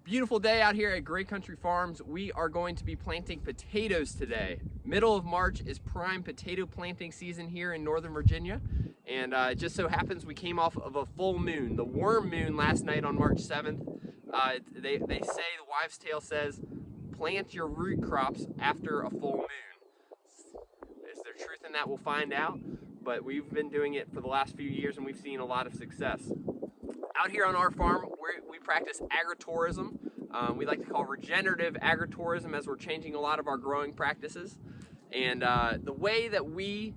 Beautiful day out here at Great Country Farms. We are going to be planting potatoes today. Middle of March is prime potato planting season here in Northern Virginia. And it just so happens we came off of a full moon, the worm moon last night on March 7th. They say, the wives' tale says, plant your root crops after a full moon. Is there truth in that? We'll find out. But we've been doing it for the last few years and we've seen a lot of success. Out here on our farm, we practice agri-tourism. We like to call regenerative agri-tourism as we're changing a lot of our growing practices. And the way that we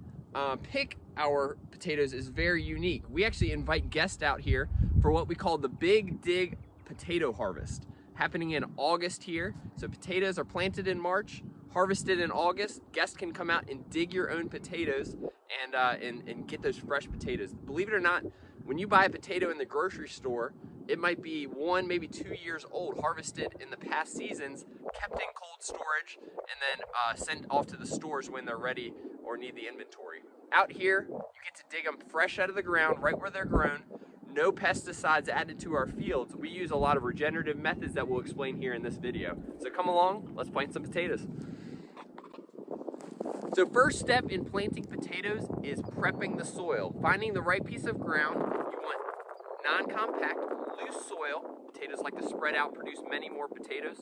pick our potatoes is very unique. We actually invite guests out here for what we call the Big Dig Potato Harvest, happening in August here. So potatoes are planted in March, harvested in August. Guests can come out and dig your own potatoes and get those fresh potatoes. Believe it or not, when you buy a potato in the grocery store, it might be 1, maybe 2 years old, harvested in the past seasons, kept in cold storage, and then sent off to the stores when they're ready or need the inventory. Out here, you get to dig them fresh out of the ground, right where they're grown. No pesticides added to our fields. We use a lot of regenerative methods that we'll explain here in this video. So come along, let's plant some potatoes. So first step in planting potatoes is prepping the soil. Finding the right piece of ground. You want non-compact, loose soil. Potatoes like to spread out, produce many more potatoes.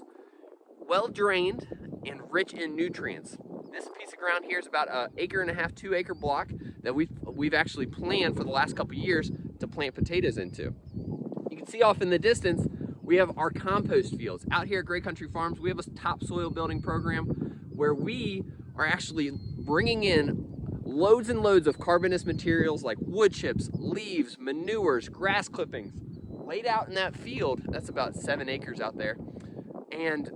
Well drained and rich in nutrients. This piece of ground here is about 1.5 acre, 2 acre block that we've actually planned for the last couple years to plant potatoes into. You can see off in the distance, we have our compost fields. Out here at Great Country Farms, we have a topsoil building program where we are actually bringing in loads and loads of carbonous materials like wood chips, leaves, manures, grass clippings, laid out in that field. That's about 7 acres out there. And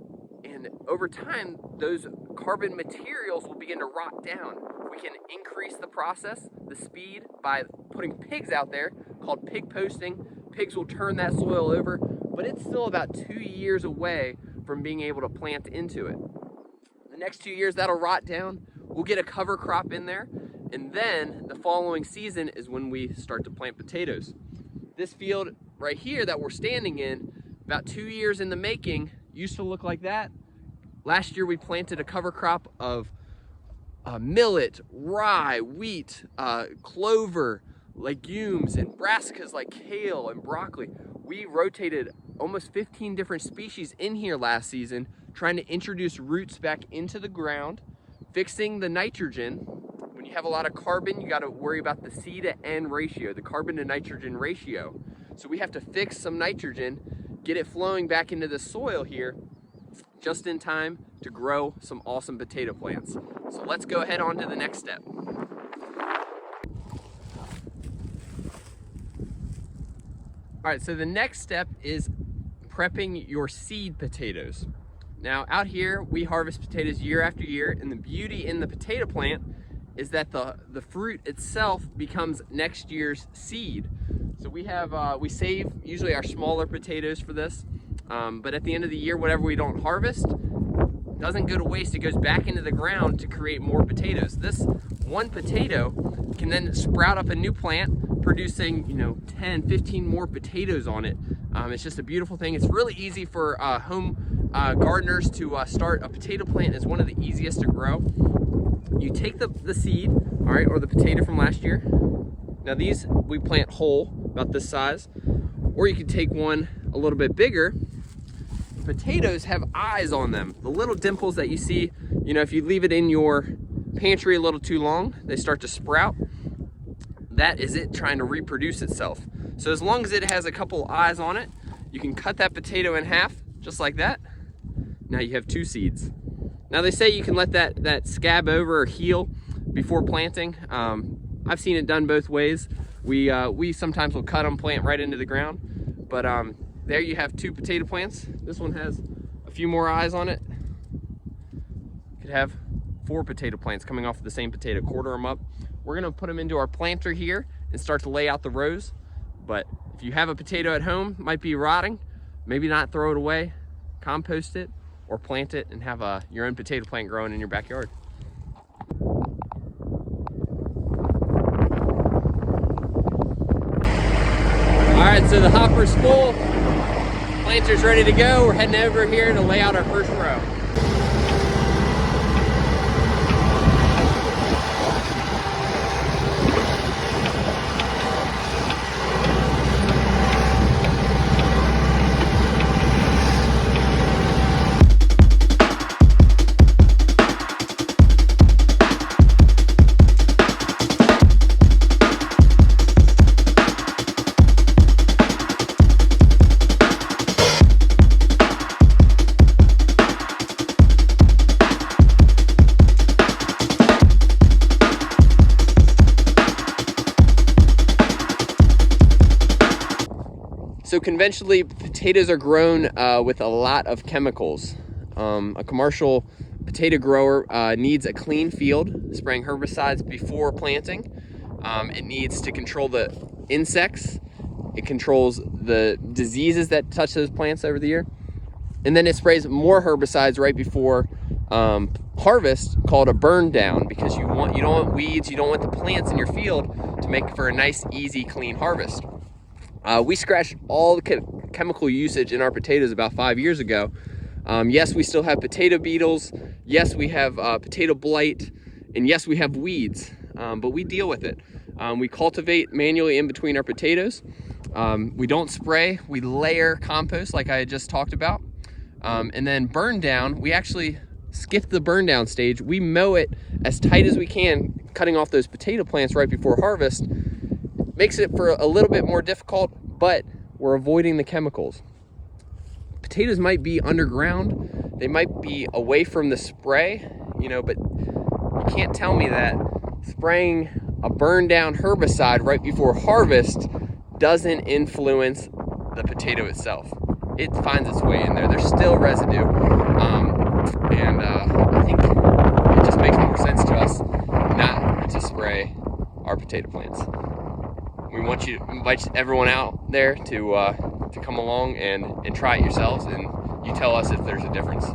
over time, those carbon materials will begin to rot down. We can increase the process, the speed, by putting pigs out there, called pig posting. Pigs will turn that soil over, but it's still about 2 years away from being able to plant into it. The next 2 years, that'll rot down. We'll get a cover crop in there, and then the following season is when we start to plant potatoes. This field right here that we're standing in, about 2 years in the making, used to look like that. Last year we planted a cover crop of millet, rye, wheat, clover, legumes, and brassicas like kale and broccoli. We rotated almost 15 different species in here last season, trying to introduce roots back into the ground, fixing the nitrogen. When you have a lot of carbon, you got to worry about the C to N ratio, the carbon to nitrogen ratio. So we have to fix some nitrogen, get it flowing back into the soil here, just in time to grow some awesome potato plants. So let's go ahead on to the next step. All right, so the next step is prepping your seed potatoes. Now out here, we harvest potatoes year after year, and the beauty in the potato plant is that the fruit itself becomes next year's seed. So we save usually our smaller potatoes for this, but at the end of the year, whatever we don't harvest doesn't go to waste. It goes back into the ground to create more potatoes. This one potato can then sprout up a new plant, producing 10, 15 more potatoes on it. It's just a beautiful thing. It's really easy for home gardeners to start a potato plant. Is one of the easiest to grow. You take the seed, all right, or the potato from last year. Now these we plant whole, about this size, or you can take one a little bit bigger. Potatoes have eyes on them. The little dimples that you see, if you leave it in your pantry a little too long, they start to sprout. That is it trying to reproduce itself. So as long as it has a couple eyes on it, you can cut that potato in half, just like that. Now you have 2 seeds. Now they say you can let that scab over or heal before planting. I've seen it done both ways. We sometimes will cut them, plant right into the ground, but there you have 2 potato plants. This one has a few more eyes on it. You could have 4 potato plants coming off of the same potato, quarter them up. We're gonna put them into our planter here and start to lay out the rows. But if you have a potato at home, might be rotting, maybe not throw it away, compost it, or plant it and have your own potato plant growing in your backyard. All right, so the hopper's full. Planter's ready to go. We're heading over here to lay out our first row. So conventionally, potatoes are grown with a lot of chemicals. A commercial potato grower needs a clean field, spraying herbicides before planting. It needs to control the insects. It controls the diseases that touch those plants over the year. And then it sprays more herbicides right before harvest, called a burn down, because you don't want weeds, you don't want the plants in your field to make for a nice, easy, clean harvest. We scratched all the chemical usage in our potatoes about 5 years ago. Yes, we still have potato beetles. Yes, we have potato blight. And yes, we have weeds, but we deal with it. We cultivate manually in between our potatoes. We don't spray, we layer compost like I had just talked about. And then burn down, we actually skip the burn down stage. We mow it as tight as we can, cutting off those potato plants right before harvest. Makes it for a little bit more difficult, but we're avoiding the chemicals. Potatoes might be underground, they might be away from the spray, but you can't tell me that spraying a burn down herbicide right before harvest doesn't influence the potato itself. It finds its way in there. There's still residue, and I think it just makes more sense to us not to spray our potato plants. We want you to invite everyone out there to come along and try it yourselves, and you tell us if there's a difference.